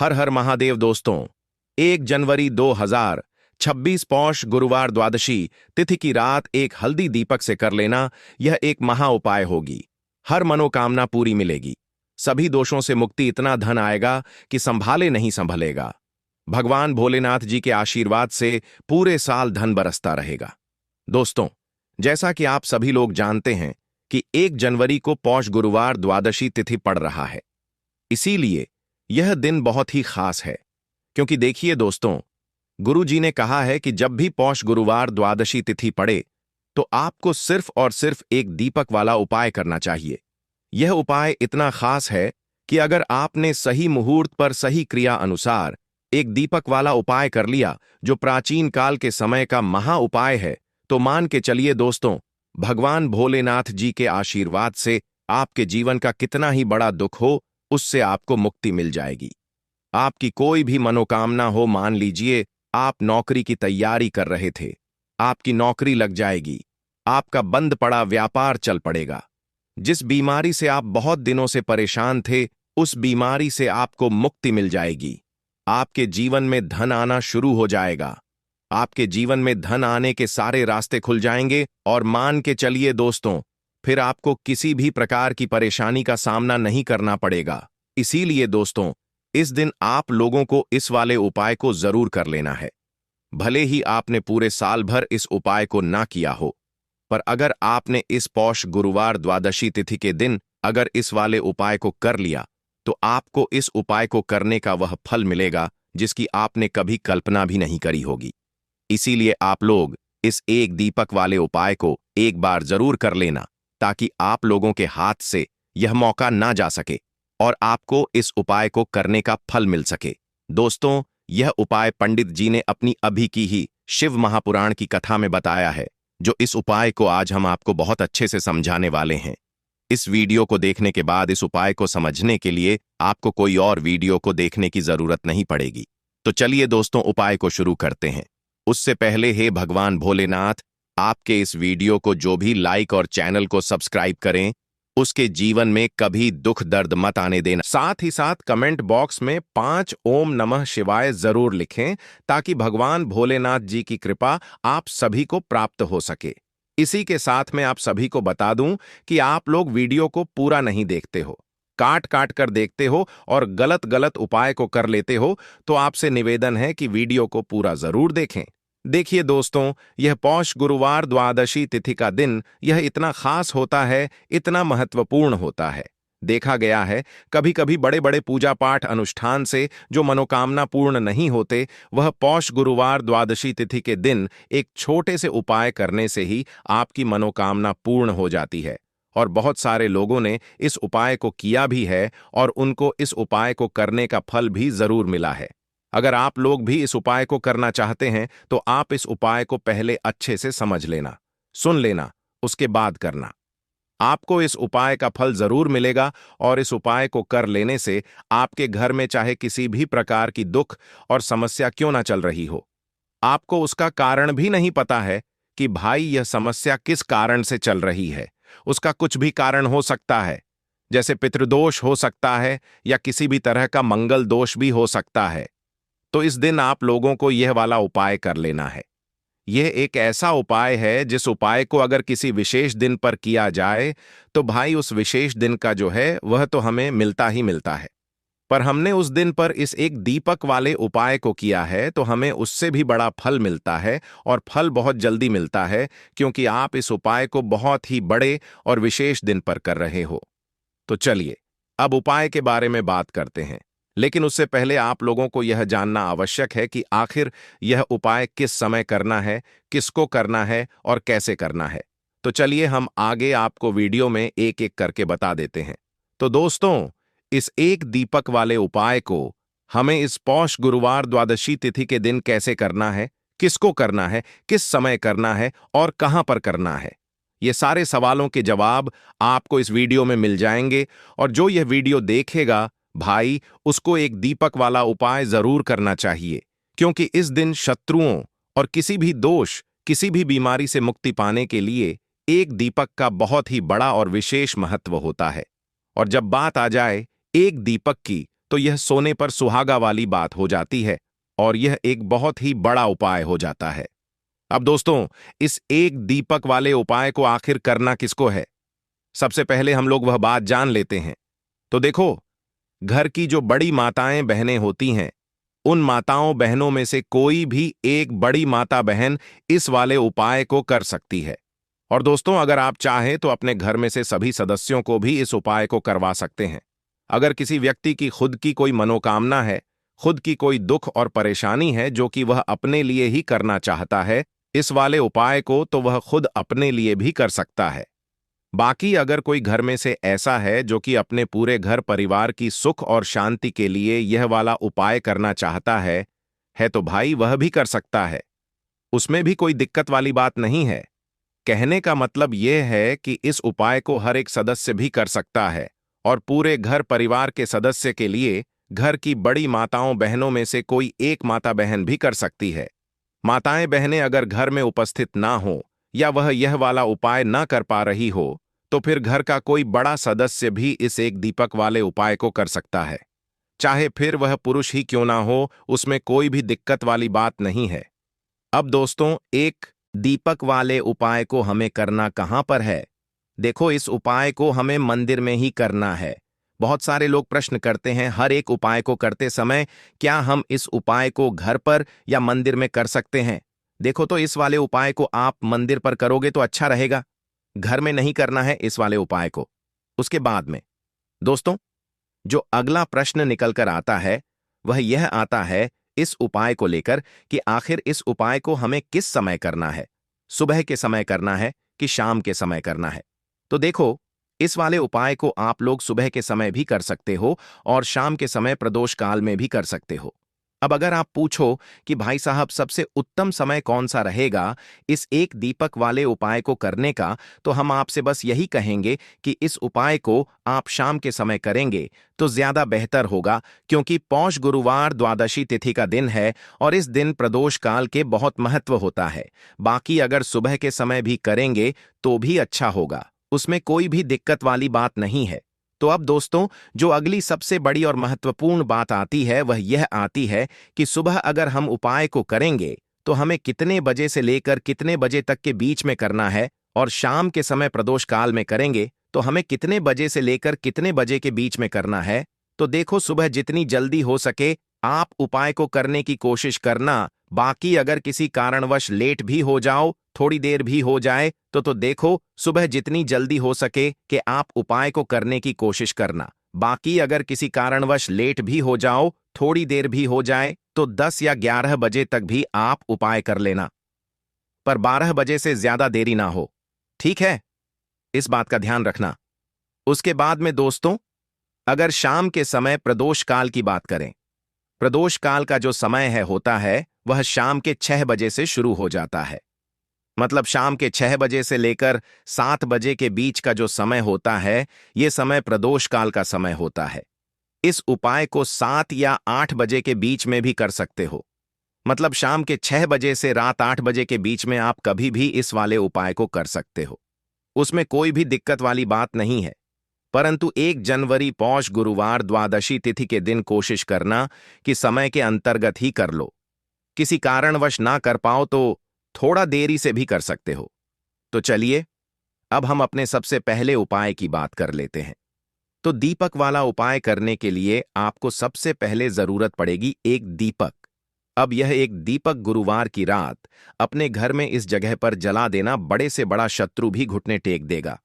हर हर महादेव दोस्तों। 1 जनवरी 2026 पौष गुरुवार द्वादशी तिथि की रात एक हल्दी दीपक से कर लेना, यह एक महा उपाय होगी। हर मनोकामना पूरी मिलेगी। सभी दोषों से मुक्ति, इतना धन आएगा कि संभाले नहीं संभलेगा। भगवान भोलेनाथ जी के आशीर्वाद से पूरे साल धन बरसता रहेगा। दोस्तों, जैसा कि आप सभी लोग जानते हैं कि 1 जनवरी को पौष गुरुवार द्वादशी तिथि पड़ रहा है। इसीलिए यह दिन बहुत ही खास है, क्योंकि देखिए दोस्तों, गुरु जी ने कहा है कि जब भी पौष गुरुवार द्वादशी तिथि पड़े तो आपको सिर्फ और सिर्फ एक दीपक वाला उपाय करना चाहिए। यह उपाय इतना खास है कि अगर आपने सही मुहूर्त पर सही क्रिया अनुसार एक दीपक वाला उपाय कर लिया, जो प्राचीन काल के समय का महा उपाय है, तो मान के चलिए दोस्तों, भगवान भोलेनाथ जी के आशीर्वाद से आपके जीवन का कितना ही बड़ा दुख हो, उससे आपको मुक्ति मिल जाएगी। आपकी कोई भी मनोकामना हो, मान लीजिए आप नौकरी की तैयारी कर रहे थे, आपकी नौकरी लग जाएगी, आपका बंद पड़ा व्यापार चल पड़ेगा। जिस बीमारी से आप बहुत दिनों से परेशान थे, उस बीमारी से आपको मुक्ति मिल जाएगी। आपके जीवन में धन आना शुरू हो जाएगा। आपके जीवन में धन आने के सारे रास्ते खुल जाएंगे और मान के चलिए दोस्तों, फिर आपको किसी भी प्रकार की परेशानी का सामना नहीं करना पड़ेगा। इसीलिए दोस्तों, इस दिन आप लोगों को इस वाले उपाय को जरूर कर लेना है। भले ही आपने पूरे साल भर इस उपाय को ना किया हो, पर अगर आपने इस पौष गुरुवार द्वादशी तिथि के दिन अगर इस वाले उपाय को कर लिया, तो आपको इस उपाय को करने का वह फल मिलेगा जिसकी आपने कभी कल्पना भी नहीं करी होगी। इसीलिए आप लोग इस एक दीपक वाले उपाय को एक बार जरूर कर लेना, ताकि आप लोगों के हाथ से यह मौका ना जा सके और आपको इस उपाय को करने का फल मिल सके। दोस्तों, यह उपाय पंडित जी ने अपनी अभी की ही शिव महापुराण की कथा में बताया है, जो इस उपाय को आज हम आपको बहुत अच्छे से समझाने वाले हैं। इस वीडियो को देखने के बाद इस उपाय को समझने के लिए आपको कोई और वीडियो को देखने की जरूरत नहीं पड़ेगी। तो चलिए दोस्तों, उपाय को शुरू करते हैं। उससे पहले हे भगवान भोलेनाथ, आपके इस वीडियो को जो भी लाइक और चैनल को सब्सक्राइब करें, उसके जीवन में कभी दुख दर्द मत आने देना। साथ ही साथ कमेंट बॉक्स में 5 ओम नमः शिवाय जरूर लिखें, ताकि भगवान भोलेनाथ जी की कृपा आप सभी को प्राप्त हो सके। इसी के साथ में आप सभी को बता दूं कि आप लोग वीडियो को पूरा नहीं देखते हो, काट काट कर देखते हो और गलत गलत उपाय को कर लेते हो, तो आपसे निवेदन है कि वीडियो को पूरा जरूर देखें। देखिए दोस्तों, यह पौष गुरुवार द्वादशी तिथि का दिन यह इतना खास होता है, इतना महत्वपूर्ण होता है। देखा गया है कभी कभी बड़े बड़े पूजा पाठ अनुष्ठान से जो मनोकामना पूर्ण नहीं होते, वह पौष गुरुवार द्वादशी तिथि के दिन एक छोटे से उपाय करने से ही आपकी मनोकामना पूर्ण हो जाती है। और बहुत सारे लोगों ने इस उपाय को किया भी है और उनको इस उपाय को करने का फल भी जरूर मिला है। अगर आप लोग भी इस उपाय को करना चाहते हैं, तो आप इस उपाय को पहले अच्छे से समझ लेना, सुन लेना, उसके बाद करना। आपको इस उपाय का फल जरूर मिलेगा और इस उपाय को कर लेने से आपके घर में चाहे किसी भी प्रकार की दुख और समस्या क्यों ना चल रही हो, आपको उसका कारण भी नहीं पता है कि भाई यह समस्या किस कारण से चल रही है। उसका कुछ भी कारण हो सकता है, जैसे पितृदोष हो सकता है या किसी भी तरह का मंगल दोष भी हो सकता है। तो इस दिन आप लोगों को यह वाला उपाय कर लेना है। यह एक ऐसा उपाय है जिस उपाय को अगर किसी विशेष दिन पर किया जाए, तो भाई उस विशेष दिन का जो है वह तो हमें मिलता ही मिलता है। पर हमने उस दिन पर इस एक दीपक वाले उपाय को किया है, तो हमें उससे भी बड़ा फल मिलता है और फल बहुत जल्दी मिलता है, क्योंकि आप इस उपाय को बहुत ही बड़े और विशेष दिन पर कर रहे हो। तो चलिए अब उपाय के बारे में बात करते हैं, लेकिन उससे पहले आप लोगों को यह जानना आवश्यक है कि आखिर यह उपाय किस समय करना है, किसको करना है और कैसे करना है। तो चलिए हम आगे आपको वीडियो में एक एक करके बता देते हैं। तो दोस्तों, इस एक दीपक वाले उपाय को हमें इस पौष गुरुवार द्वादशी तिथि के दिन कैसे करना है, किसको करना है, किस समय करना है और कहां पर करना है, ये सारे सवालों के जवाब आपको इस वीडियो में मिल जाएंगे। और जो यह वीडियो देखेगा भाई, उसको एक दीपक वाला उपाय जरूर करना चाहिए, क्योंकि इस दिन शत्रुओं और किसी भी दोष, किसी भी बीमारी से मुक्ति पाने के लिए एक दीपक का बहुत ही बड़ा और विशेष महत्व होता है। और जब बात आ जाए एक दीपक की, तो यह सोने पर सुहागा वाली बात हो जाती है और यह एक बहुत ही बड़ा उपाय हो जाता है। अब दोस्तों, इस एक दीपक वाले उपाय को आखिर करना किसको है? सबसे पहले हम लोग वह बात जान लेते हैं। तो देखो, घर की जो बड़ी माताएं बहनें होती हैं, उन माताओं बहनों में से कोई भी एक बड़ी माता बहन इस वाले उपाय को कर सकती है। और दोस्तों, अगर आप चाहें तो अपने घर में से सभी सदस्यों को भी इस उपाय को करवा सकते हैं। अगर किसी व्यक्ति की खुद की कोई मनोकामना है, खुद की कोई दुख और परेशानी है जो कि वह अपने लिए ही करना चाहता है, इस वाले उपाय को तो वह खुद अपने लिए भी कर सकता है। बाकी अगर कोई घर में से ऐसा है जो कि अपने पूरे घर परिवार की सुख और शांति के लिए यह वाला उपाय करना चाहता है तो भाई वह भी कर सकता है। उसमें भी कोई दिक्कत वाली बात नहीं है। कहने का मतलब यह है कि इस उपाय को हर एक सदस्य भी कर सकता है और पूरे घर परिवार के सदस्य के लिए घर की बड़ी माताओं बहनों में से कोई एक माता बहन भी कर सकती है। माताएं बहनें अगर घर में उपस्थित ना हो या वह यह वाला उपाय ना कर पा रही हो, तो फिर घर का कोई बड़ा सदस्य भी इस एक दीपक वाले उपाय को कर सकता है। चाहे फिर वह पुरुष ही क्यों ना हो, उसमें कोई भी दिक्कत वाली बात नहीं है। अब दोस्तों, एक दीपक वाले उपाय को हमें करना कहां पर है? देखो, इस उपाय को हमें मंदिर में ही करना है। बहुत सारे लोग प्रश्न करते हैं हर एक उपाय को करते समय, क्या हम इस उपाय को घर पर या मंदिर में कर सकते हैं? देखो, तो इस वाले उपाय को आप मंदिर पर करोगे तो अच्छा रहेगा। घर में नहीं करना है इस वाले उपाय को। उसके बाद में दोस्तों, जो अगला प्रश्न निकल कर आता है वह यह आता है इस उपाय को लेकर कि आखिर इस उपाय को हमें किस समय करना है? सुबह के समय करना है कि शाम के समय करना है? तो देखो, इस वाले उपाय को आप लोग सुबह के समय भी कर सकते हो और शाम के समय प्रदोष काल में भी कर सकते हो। अब अगर आप पूछो कि भाई साहब सबसे उत्तम समय कौन सा रहेगा इस एक दीपक वाले उपाय को करने का, तो हम आपसे बस यही कहेंगे कि इस उपाय को आप शाम के समय करेंगे तो ज्यादा बेहतर होगा, क्योंकि पौष गुरुवार द्वादशी तिथि का दिन है और इस दिन प्रदोष काल के बहुत महत्व होता है। बाकी अगर सुबह के समय भी करेंगे तो भी अच्छा होगा, उसमें कोई भी दिक्कत वाली बात नहीं है। तो अब दोस्तों, जो अगली सबसे बड़ी और महत्वपूर्ण बात आती है वह यह आती है कि सुबह अगर हम उपाय को करेंगे तो हमें कितने बजे से लेकर कितने बजे तक के बीच में करना है, और शाम के समय प्रदोष काल में करेंगे तो हमें कितने बजे से लेकर कितने बजे के बीच में करना है। तो देखो, सुबह जितनी जल्दी हो सके आप उपाय को करने की कोशिश करना। बाकी अगर किसी कारणवश लेट भी हो जाओ, थोड़ी देर भी हो जाए, तो देखो, सुबह जितनी जल्दी हो सके कि आप उपाय को करने की कोशिश करना। बाकी अगर किसी कारणवश लेट भी हो जाओ, थोड़ी देर भी हो जाए, तो 10 या 11 बजे तक भी आप उपाय कर लेना, पर 12 बजे से ज्यादा देरी ना हो। ठीक है, इस बात का ध्यान रखना। उसके बाद में दोस्तों, अगर शाम के समय प्रदोष काल की बात करें, प्रदोष काल का जो समय होता है वह शाम के 6 बजे से शुरू हो जाता है। मतलब शाम के 6 बजे से लेकर 7 बजे के बीच का जो समय होता है, यह समय प्रदोष काल का समय होता है। इस उपाय को 7 या 8 बजे के बीच में भी कर सकते हो। मतलब शाम के 6 बजे से रात 8 बजे के बीच में आप कभी भी इस वाले उपाय को कर सकते हो, उसमें कोई भी दिक्कत वाली बात नहीं है। परंतु 1 जनवरी पौष गुरुवार द्वादशी तिथि के दिन कोशिश करना कि समय के अंतर्गत ही कर लो। किसी कारणवश ना कर पाओ तो थोड़ा देरी से भी कर सकते हो। तो चलिए, अब हम अपने सबसे पहले उपाय की बात कर लेते हैं। तो दीपक वाला उपाय करने के लिए आपको सबसे पहले जरूरत पड़ेगी एक दीपक। अब यह एक दीपक गुरुवार की रात अपने घर में इस जगह पर जला देना बड़े से बड़ा शत्रु भी घुटने टेक देगा।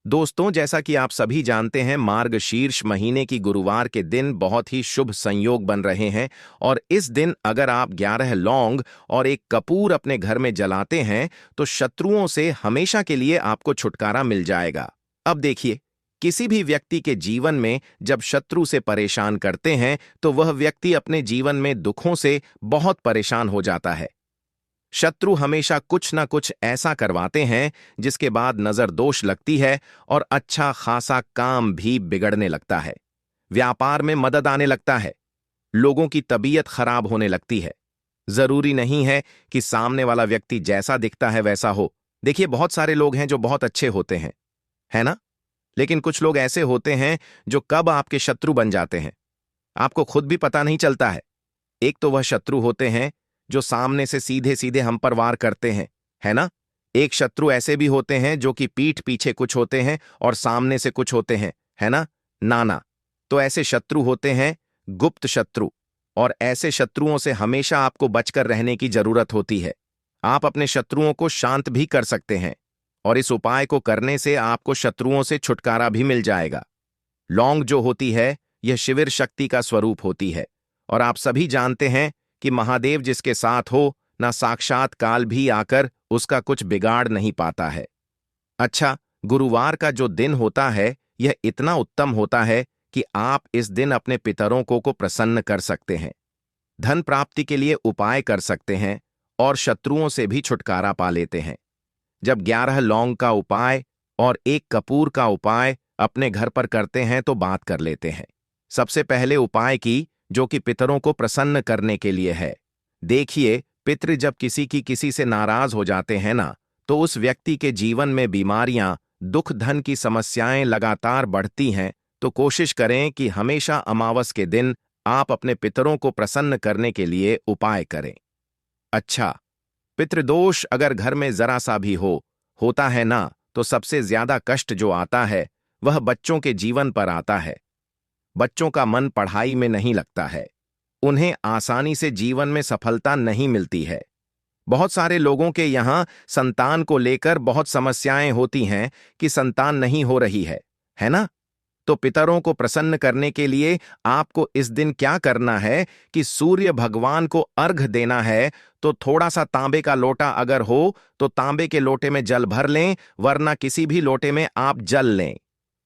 दोस्तों, जैसा कि आप सभी जानते हैं, मार्गशीर्ष महीने की गुरुवार के दिन बहुत ही शुभ संयोग बन रहे हैं और इस दिन अगर आप 11 लौंग और एक कपूर अपने घर में जलाते हैं तो शत्रुओं से हमेशा के लिए आपको छुटकारा मिल जाएगा। अब देखिए, किसी भी व्यक्ति के जीवन में जब शत्रु से परेशान करते हैं तो वह व्यक्ति अपने जीवन में दुखों से बहुत परेशान हो जाता है। शत्रु हमेशा कुछ ना कुछ ऐसा करवाते हैं जिसके बाद नजर दोष लगती है और अच्छा खासा काम भी बिगड़ने लगता है, व्यापार में मदद आने लगता है, लोगों की तबीयत खराब होने लगती है। जरूरी नहीं है कि सामने वाला व्यक्ति जैसा दिखता है वैसा हो। देखिए, बहुत सारे लोग हैं जो बहुत अच्छे होते हैं, है ना? लेकिन कुछ लोग ऐसे होते हैं जो कब आपके शत्रु बन जाते हैं। आपको खुद भी पता नहीं चलता है। एक तो वह शत्रु होते हैं जो सामने से सीधे सीधे हम पर वार करते हैं, है ना? एक शत्रु ऐसे भी होते हैं जो कि पीठ पीछे कुछ होते हैं और सामने से कुछ होते हैं, है ना? नाना। तो ऐसे शत्रु होते हैं गुप्त शत्रु, और ऐसे शत्रुओं से हमेशा आपको बचकर रहने की जरूरत होती है। आप अपने शत्रुओं को शांत भी कर सकते हैं, और इस उपाय को करने से आपको शत्रुओं से छुटकारा भी मिल जाएगा। लौंग जो होती है, यह शिविर शक्ति का स्वरूप होती है, और आप सभी जानते हैं कि महादेव जिसके साथ हो, ना साक्षात काल भी आकर उसका कुछ बिगाड़ नहीं पाता है। अच्छा, गुरुवार का जो दिन होता है, यह इतना उत्तम होता है कि आप इस दिन अपने पितरों को प्रसन्न कर सकते हैं, धन प्राप्ति के लिए उपाय कर सकते हैं, और शत्रुओं से भी छुटकारा पा लेते हैं। जब 11 लौंग का उपाय और 1 कपूर का उपाय अपने घर पर करते हैं तो बात कर लेते हैं। सबसे पहले उपाय की, जो कि पितरों को प्रसन्न करने के लिए है। देखिए, पितृ जब किसी से नाराज हो जाते हैं ना, तो उस व्यक्ति के जीवन में बीमारियां, दुख, धन की समस्याएं लगातार बढ़ती हैं। तो कोशिश करें कि हमेशा अमावस के दिन आप अपने पितरों को प्रसन्न करने के लिए उपाय करें। अच्छा, पितृदोष अगर घर में जरा सा भी होता है ना, तो सबसे ज्यादा कष्ट जो आता है वह बच्चों के जीवन पर आता है। बच्चों का मन पढ़ाई में नहीं लगता है, उन्हें आसानी से जीवन में सफलता नहीं मिलती है। बहुत सारे लोगों के यहाँ संतान को लेकर बहुत समस्याएं होती हैं कि संतान नहीं हो रही है ना? तो पितरों को प्रसन्न करने के लिए आपको इस दिन क्या करना है कि सूर्य भगवान को अर्घ देना है। तो थोड़ा सा तांबे का लोटा अगर हो तो तांबे के लोटे में जल भर लें, वरना किसी भी लोटे में आप जल लें।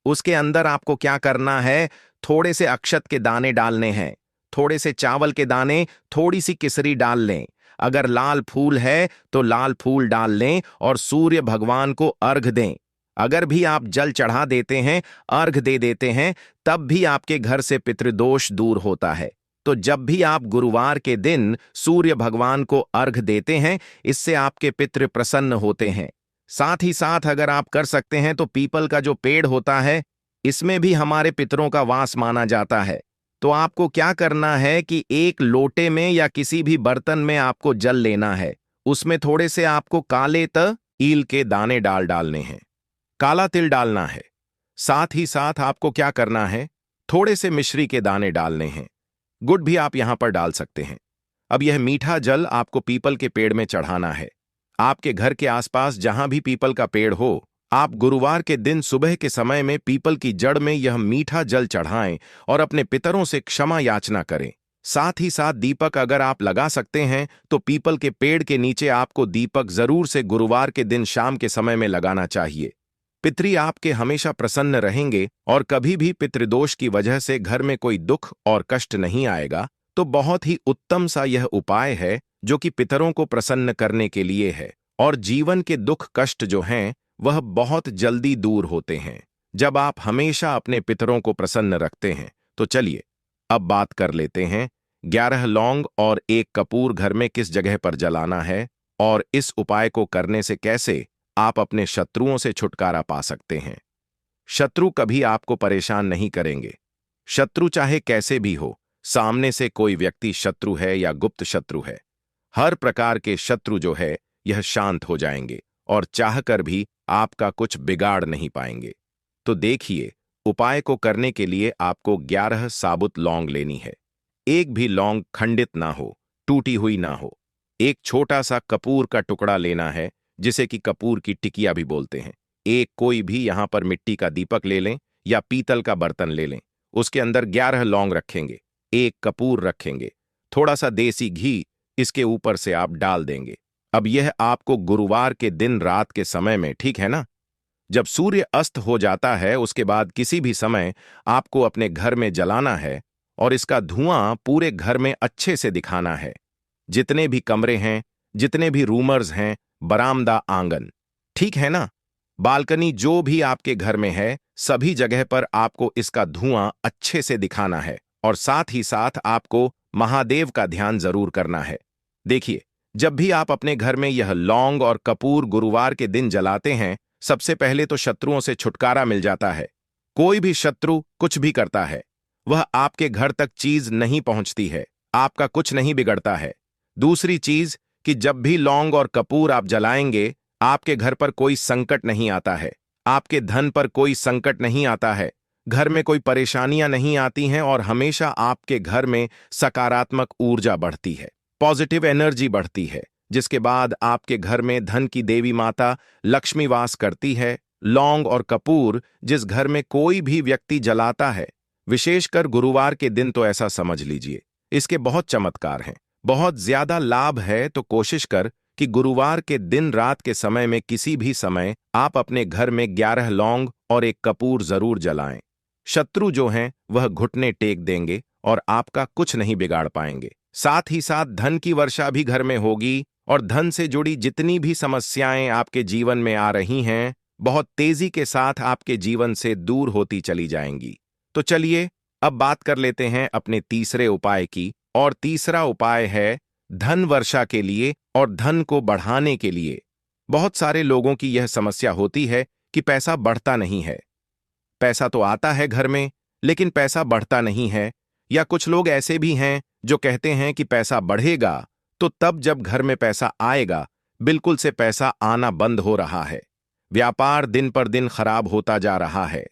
उसके अंदर आपको क्या करना है, थोड़े से अक्षत के दाने डालने हैं, थोड़े से चावल के दाने, थोड़ी सी केसरी डाल लें। अगर लाल फूल है तो लाल फूल डाल लें और सूर्य भगवान को अर्घ दें। अगर भी आप जल चढ़ा देते हैं, अर्घ दे देते हैं, तब भी आपके घर से पितृदोष दूर होता है। तो जब भी आप गुरुवार के दिन सूर्य भगवान को अर्घ देते हैं, इससे आपके पितृ प्रसन्न होते हैं। साथ ही साथ अगर आप कर सकते हैं तो पीपल का जो पेड़ होता है, इसमें भी हमारे पितरों का वास माना जाता है। तो आपको क्या करना है कि एक लोटे में या किसी भी बर्तन में आपको जल लेना है, उसमें थोड़े से आपको काले तिल के दाने डालने हैं, काला तिल डालना है। साथ ही साथ आपको क्या करना है, थोड़े से मिश्री के दाने डालने हैं, गुड़ भी आप यहां पर डाल सकते हैं। अब यह मीठा जल आपको पीपल के पेड़ में चढ़ाना है। आपके घर के आसपास जहां भी पीपल का पेड़ हो, आप गुरुवार के दिन सुबह के समय में पीपल की जड़ में यह मीठा जल चढ़ाएं और अपने पितरों से क्षमा याचना करें। साथ ही साथ दीपक अगर आप लगा सकते हैं तो पीपल के पेड़ के नीचे आपको दीपक जरूर से गुरुवार के दिन शाम के समय में लगाना चाहिए। पितृ आपके हमेशा प्रसन्न रहेंगे और कभी भी पितृदोष की वजह से घर में कोई दुख और कष्ट नहीं आएगा। तो बहुत ही उत्तम सा यह उपाय है जो कि पितरों को प्रसन्न करने के लिए है, और जीवन के दुख कष्ट जो हैं वह बहुत जल्दी दूर होते हैं जब आप हमेशा अपने पितरों को प्रसन्न रखते हैं। तो चलिए अब बात कर लेते हैं 11 लौंग और 1 कपूर घर में किस जगह पर जलाना है, और इस उपाय को करने से कैसे आप अपने शत्रुओं से छुटकारा पा सकते हैं। शत्रु कभी आपको परेशान नहीं करेंगे। शत्रु चाहे कैसे भी हो, सामने से कोई व्यक्ति शत्रु है या गुप्त शत्रु है, हर प्रकार के शत्रु जो है यह शांत हो जाएंगे और चाहकर भी आपका कुछ बिगाड़ नहीं पाएंगे। तो देखिए, उपाय को करने के लिए आपको 11 साबुत लौंग लेनी है। एक भी लौंग खंडित ना हो, टूटी हुई ना हो। एक छोटा सा कपूर का टुकड़ा लेना है, जिसे कि कपूर की टिकिया भी बोलते हैं। एक कोई भी यहां पर मिट्टी का दीपक ले लें या पीतल का बर्तन ले लें। उसके अंदर 11 लौंग रखेंगे, 1 कपूर रखेंगे, थोड़ा सा देसी घी इसके ऊपर से आप डाल देंगे। अब यह आपको गुरुवार के दिन रात के समय में, ठीक है ना, जब सूर्य अस्त हो जाता है उसके बाद किसी भी समय आपको अपने घर में जलाना है, और इसका धुआं पूरे घर में अच्छे से दिखाना है। जितने भी कमरे हैं, जितने भी रूमर्स हैं, बरामदा, आंगन, ठीक है ना, बालकनी, जो भी आपके घर में है, सभी जगह पर आपको इसका धुआं अच्छे से दिखाना है। और साथ ही साथ आपको महादेव का ध्यान जरूर करना है। देखिए, जब भी आप अपने घर में यह लौंग और कपूर गुरुवार के दिन जलाते हैं, सबसे पहले तो शत्रुओं से छुटकारा मिल जाता है। कोई भी शत्रु कुछ भी करता है, वह आपके घर तक चीज नहीं पहुंचती है, आपका कुछ नहीं बिगड़ता है। दूसरी चीज कि जब भी लौंग और कपूर आप जलाएंगे, आपके घर पर कोई संकट नहीं आता है, आपके धन पर कोई संकट नहीं आता है, घर में कोई परेशानियां नहीं आती हैं और हमेशा आपके घर में सकारात्मक ऊर्जा बढ़ती है, पॉजिटिव एनर्जी बढ़ती है, जिसके बाद आपके घर में धन की देवी माता लक्ष्मी वास करती है। लौंग और कपूर जिस घर में कोई भी व्यक्ति जलाता है, विशेषकर गुरुवार के दिन, तो ऐसा समझ लीजिए इसके बहुत चमत्कार हैं, बहुत ज्यादा लाभ है। तो कोशिश कर कि गुरुवार के दिन रात के समय में किसी भी समय आप अपने घर में 11 लौंग और एक कपूर जरूर जलाएं। शत्रु जो हैं वह घुटने टेक देंगे और आपका कुछ नहीं बिगाड़ पाएंगे। साथ ही साथ धन की वर्षा भी घर में होगी और धन से जुड़ी जितनी भी समस्याएं आपके जीवन में आ रही हैं, बहुत तेजी के साथ आपके जीवन से दूर होती चली जाएंगी। तो चलिए अब बात कर लेते हैं अपने तीसरे उपाय की, और तीसरा उपाय है धन वर्षा के लिए और धन को बढ़ाने के लिए। बहुत सारे लोगों की यह समस्या होती है कि पैसा बढ़ता नहीं है। पैसा तो आता है घर में, लेकिन पैसा बढ़ता नहीं है। या कुछ लोग ऐसे भी हैं जो कहते हैं कि पैसा बढ़ेगा तो तब जब घर में पैसा आएगा, बिल्कुल से पैसा आना बंद हो रहा है। व्यापार दिन पर दिन खराब होता जा रहा है।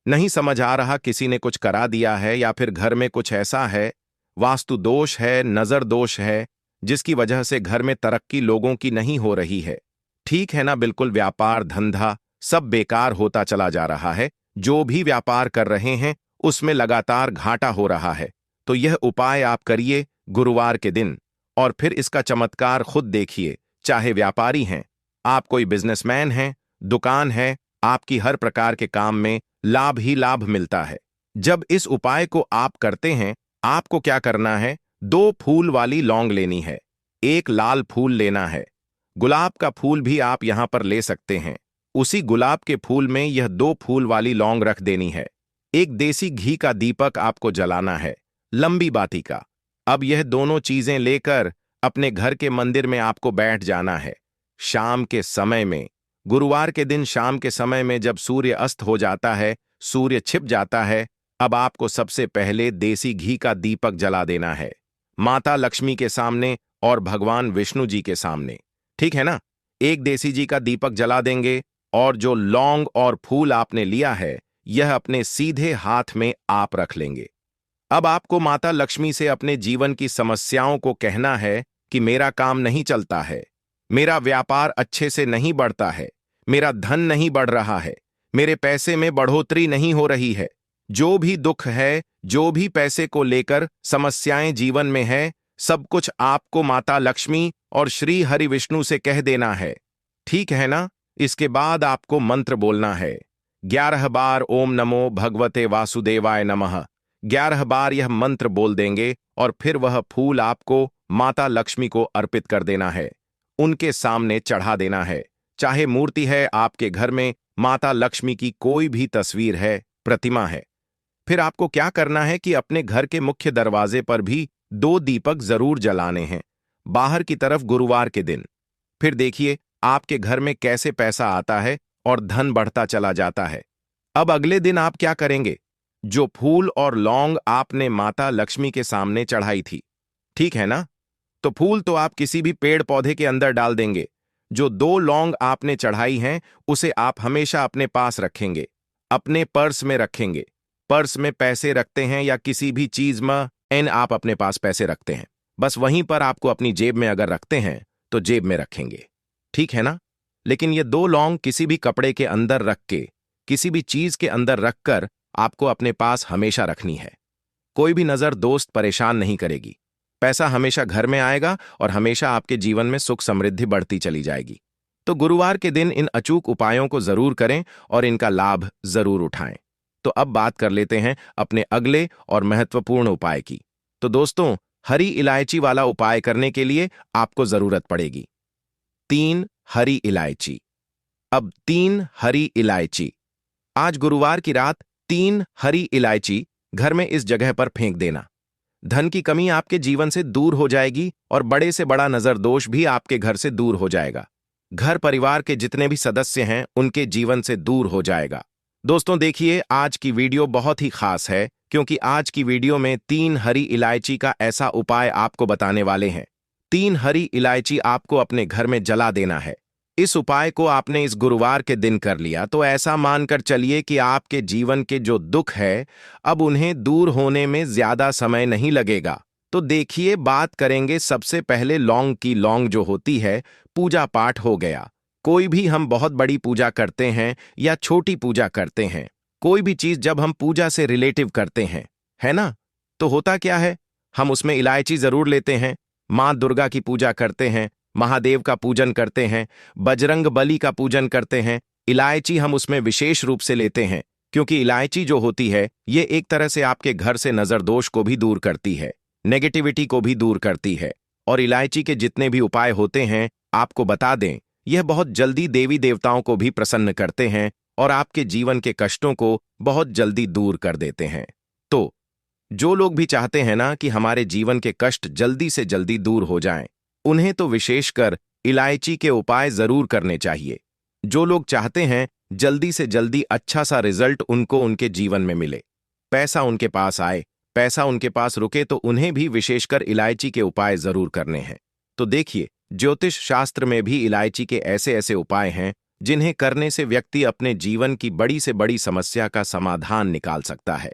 नहीं समझ आ रहा किसी ने कुछ करा दिया है या फिर घर में कुछ ऐसा है, वास्तु दोष है, नजर दोष है, जिसकी वजह से घर में तरक्की लोगों की नहीं हो रही है। ठीक है ना, बिल्कुल व्यापार धंधा सब बेकार होता चला जा रहा है। जो भी व्यापार कर रहे हैं उसमें लगातार घाटा हो रहा है। तो यह उपाय आप करिए गुरुवार के दिन और फिर इसका चमत्कार खुद देखिए। चाहे व्यापारी हैं, आप कोई बिजनेसमैन हैं, दुकान है, आपकी हर प्रकार के काम में लाभ ही लाभ मिलता है। जब इस उपाय को आप करते हैं, आपको क्या करना है, 2 फूल वाली लौंग लेनी है, 1 लाल फूल लेना है, गुलाब का फूल भी आप यहां पर ले सकते हैं। उसी गुलाब के फूल में यह 2 फूल वाली लौंग रख देनी है। एक देसी घी का दीपक आपको जलाना है, लंबी बाती का। अब यह दोनों चीजें लेकर अपने घर के मंदिर में आपको बैठ जाना है। शाम के समय में, गुरुवार के दिन शाम के समय में जब सूर्य अस्त हो जाता है, सूर्य छिप जाता है, अब आपको सबसे पहले देसी घी का दीपक जला देना है, माता लक्ष्मी के सामने और भगवान विष्णु जी के सामने। ठीक है ना, एक देसी घी का दीपक जला देंगे और जो लौंग और फूल आपने लिया है, यह अपने सीधे हाथ में आप रख लेंगे। अब आपको माता लक्ष्मी से अपने जीवन की समस्याओं को कहना है कि मेरा काम नहीं चलता है, मेरा व्यापार अच्छे से नहीं बढ़ता है, मेरा धन नहीं बढ़ रहा है, मेरे पैसे में बढ़ोतरी नहीं हो रही है। जो भी दुख है, जो भी पैसे को लेकर समस्याएं जीवन में है, सब कुछ आपको माता लक्ष्मी और श्री हरि विष्णु से कह देना है। ठीक है ना। इसके बाद आपको मंत्र बोलना है, 11 बार ओम नमो भगवते वासुदेवाय नमः। 11 बार यह मंत्र बोल देंगे और फिर वह फूल आपको माता लक्ष्मी को अर्पित कर देना है, उनके सामने चढ़ा देना है। चाहे मूर्ति है आपके घर में, माता लक्ष्मी की कोई भी तस्वीर है, प्रतिमा है। फिर आपको क्या करना है कि अपने घर के मुख्य दरवाजे पर भी 2 दीपक जरूर जलाने हैं, बाहर की तरफ गुरुवार के दिन। फिर देखिए आपके घर में कैसे पैसा आता है और धन बढ़ता चला जाता है। अब अगले दिन आप क्या करेंगे, जो फूल और लौंग आपने माता लक्ष्मी के सामने चढ़ाई थी, ठीक है ना, तो फूल तो आप किसी भी पेड़ पौधे के अंदर डाल देंगे। जो 2 लौंग आपने चढ़ाई हैं, उसे आप हमेशा अपने पास रखेंगे, अपने पर्स में रखेंगे। पर्स में पैसे रखते हैं या किसी भी चीज में आप अपने पास पैसे रखते हैं, बस वहीं पर आपको अपनी जेब में अगर रखते हैं तो जेब में रखेंगे। ठीक है ना। लेकिन ये 2 लौंग किसी भी कपड़े के अंदर रख के, किसी भी चीज के अंदर रखकर आपको अपने पास हमेशा रखनी है। कोई भी नजर दोस्त परेशान नहीं करेगी, पैसा हमेशा घर में आएगा और हमेशा आपके जीवन में सुख समृद्धि बढ़ती चली जाएगी। तो गुरुवार के दिन इन अचूक उपायों को जरूर करें और इनका लाभ जरूर उठाएं। तो अब बात कर लेते हैं अपने अगले और महत्वपूर्ण उपाय की। तो दोस्तों, हरी इलायची वाला उपाय करने के लिए आपको जरूरत पड़ेगी 3 हरी इलायची। अब 3 हरी इलायची, आज गुरुवार की रात 3 हरी इलायची घर में इस जगह पर फेंक देना। धन की कमी आपके जीवन से दूर हो जाएगी और बड़े से बड़ा नजर दोष भी आपके घर से दूर हो जाएगा। घर परिवार के जितने भी सदस्य हैं उनके जीवन से दूर हो जाएगा। दोस्तों देखिए, आज की वीडियो बहुत ही खास है, क्योंकि आज की वीडियो में 3 हरी इलायची का ऐसा उपाय आपको बताने वाले हैं। 3 हरी इलायची आपको अपने घर में जला देना है। इस उपाय को आपने इस गुरुवार के दिन कर लिया तो ऐसा मानकर चलिए कि आपके जीवन के जो दुख है अब उन्हें दूर होने में ज्यादा समय नहीं लगेगा। तो देखिए, बात करेंगे सबसे पहले लौंग की। लौंग जो होती है, पूजा पाठ हो गया। कोई भी हम बहुत बड़ी पूजा करते हैं या छोटी पूजा करते हैं, कोई भी चीज जब हम पूजा से रिलेटिव करते हैं, है ना, तो होता क्या है, हम उसमें इलायची जरूर लेते हैं। माँ दुर्गा की पूजा करते हैं, महादेव का पूजन करते हैं, बजरंग बली का पूजन करते हैं। इलायची हम उसमें विशेष रूप से लेते हैं, क्योंकि इलायची जो होती है ये एक तरह से आपके घर से नजर दोष को भी दूर करती है, नेगेटिविटी को भी दूर करती है। और इलायची के जितने भी उपाय होते हैं, आपको बता दें, यह बहुत जल्दी देवी देवताओं को भी प्रसन्न करते हैं और आपके जीवन के कष्टों को बहुत जल्दी दूर कर देते हैं। तो जो लोग भी चाहते हैं ना कि हमारे जीवन के कष्ट जल्दी से जल्दी दूर हो जाएं, उन्हें तो विशेषकर इलायची के उपाय जरूर करने चाहिए। जो लोग चाहते हैं जल्दी से जल्दी अच्छा सा रिजल्ट उनको उनके जीवन में मिले, पैसा उनके पास आए, पैसा उनके पास रुके, तो उन्हें भी विशेषकर इलायची के उपाय जरूर करने हैं। तो देखिए, ज्योतिष शास्त्र में भी इलायची के ऐसे ऐसे उपाय हैं जिन्हें करने से व्यक्ति अपने जीवन की बड़ी से बड़ी समस्या का समाधान निकाल सकता है।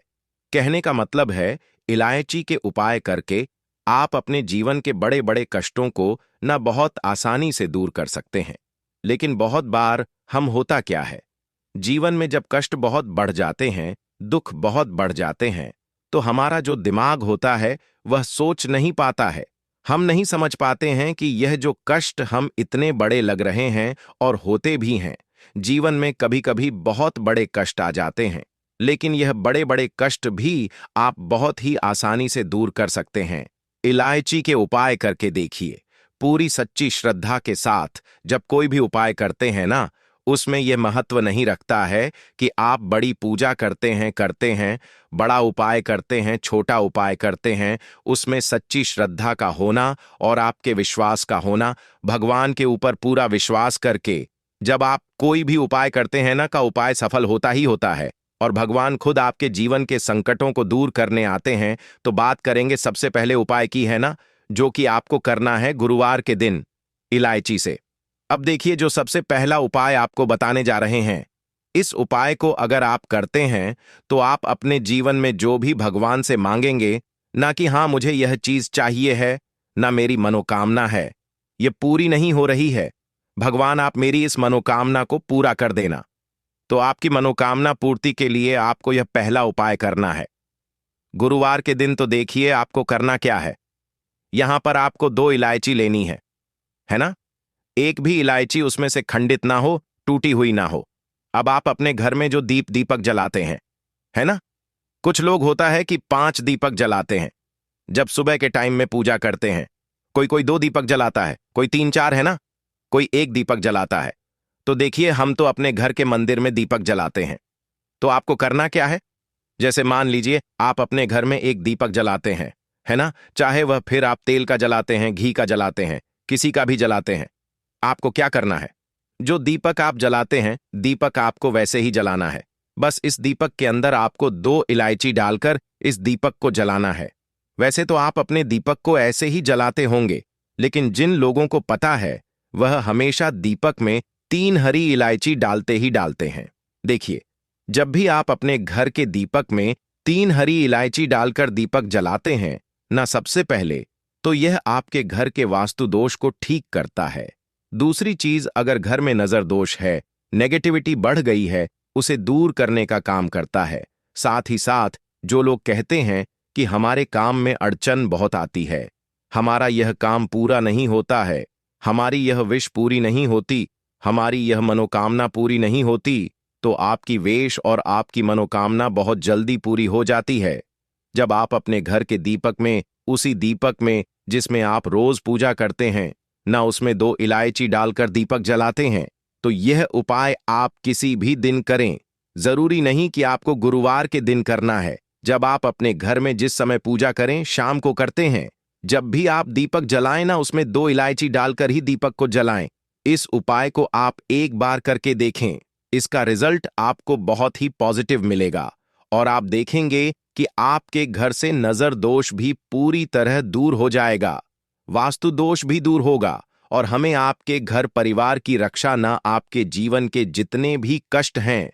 कहने का मतलब है, इलायची के उपाय करके आप अपने जीवन के बड़े बड़े कष्टों को न बहुत आसानी से दूर कर सकते हैं। लेकिन बहुत बार हम होता क्या है, जीवन में जब कष्ट बहुत बढ़ जाते हैं, दुख बहुत बढ़ जाते हैं, तो हमारा जो दिमाग होता है वह सोच नहीं पाता है। हम नहीं समझ पाते हैं कि यह जो कष्ट हम इतने बड़े लग रहे हैं और होते भी हैं। जीवन में कभी कभी बहुत बड़े कष्ट आ जाते हैं, लेकिन यह बड़े बड़े कष्ट भी आप बहुत ही आसानी से दूर कर सकते हैं। इलायची के उपाय करके देखिए। पूरी सच्ची श्रद्धा के साथ जब कोई भी उपाय करते हैं ना, उसमें यह महत्व नहीं रखता है कि आप बड़ी पूजा करते हैं, बड़ा उपाय करते हैं, छोटा उपाय करते हैं। उसमें सच्ची श्रद्धा का होना और आपके विश्वास का होना, भगवान के ऊपर पूरा विश्वास करके जब आप कोई भी उपाय करते हैं ना, का उपाय सफल होता ही होता है और भगवान खुद आपके जीवन के संकटों को दूर करने आते हैं। तो बात करेंगे सबसे पहले उपाय की, है ना, जो कि आपको करना है गुरुवार के दिन इलायची से। अब देखिए, जो सबसे पहला उपाय आपको बताने जा रहे हैं, इस उपाय को अगर आप करते हैं तो आप अपने जीवन में जो भी भगवान से मांगेंगे, ना कि हाँ मुझे यह चीज चाहिए है, ना मेरी मनोकामना है, ये पूरी नहीं हो रही है, भगवान आप मेरी इस मनोकामना को पूरा कर देना। तो आपकी मनोकामना पूर्ति के लिए आपको यह पहला उपाय करना है गुरुवार के दिन। तो देखिए, आपको करना क्या है, यहां पर आपको 2 इलायची लेनी है ना। एक भी इलायची उसमें से खंडित ना हो, टूटी हुई ना हो। अब आप अपने घर में जो दीपक जलाते हैं, है ना, कुछ लोग होता है कि 5 दीपक जलाते हैं जब सुबह के टाइम में पूजा करते हैं। कोई 2 दीपक जलाता है, कोई 3-4, है ना, कोई 1 दीपक जलाता है। तो देखिए, हम तो अपने घर के मंदिर में दीपक जलाते हैं। तो आपको करना क्या है, जैसे मान लीजिए आप अपने घर में 1 दीपक जलाते हैं, है ना, चाहे वह फिर आप तेल का जलाते हैं, घी का जलाते हैं, किसी का भी जलाते हैं। आपको क्या करना है, जो दीपक आप जलाते हैं, दीपक आपको वैसे ही जलाना है। बस इस दीपक के अंदर आपको 2 इलायची डालकर इस दीपक को जलाना है। वैसे तो आप अपने दीपक को ऐसे ही जलाते होंगे, लेकिन जिन लोगों को पता है वह हमेशा दीपक में 3 हरी इलायची डालते ही डालते हैं। देखिए, जब भी आप अपने घर के दीपक में 3 हरी इलायची डालकर दीपक जलाते हैं ना, सबसे पहले तो यह आपके घर के वास्तु दोष को ठीक करता है। दूसरी चीज, अगर घर में नजर दोष है, नेगेटिविटी बढ़ गई है, उसे दूर करने का काम करता है। साथ ही साथ जो लोग कहते हैं कि हमारे काम में अड़चन बहुत आती है, हमारा यह काम पूरा नहीं होता है, हमारी यह विश पूरी नहीं होती, हमारी यह मनोकामना पूरी नहीं होती, तो आपकी वेश और आपकी मनोकामना बहुत जल्दी पूरी हो जाती है। जब आप अपने घर के दीपक में, उसी दीपक में जिसमें आप रोज पूजा करते हैं ना, उसमें 2 इलायची डालकर दीपक जलाते हैं, तो यह उपाय आप किसी भी दिन करें। जरूरी नहीं कि आपको गुरुवार के दिन करना है। जब आप अपने घर में जिस समय पूजा करें, शाम को करते हैं, जब भी आप दीपक जलाएं ना, उसमें 2 इलायची डालकर ही दीपक को जलाएं। इस उपाय को आप एक बार करके देखें, इसका रिजल्ट आपको बहुत ही पॉजिटिव मिलेगा और आप देखेंगे कि आपके घर से नजर दोष भी पूरी तरह दूर हो जाएगा, वास्तु दोष भी दूर होगा और हमें आपके घर परिवार की रक्षा न आपके जीवन के जितने भी कष्ट हैं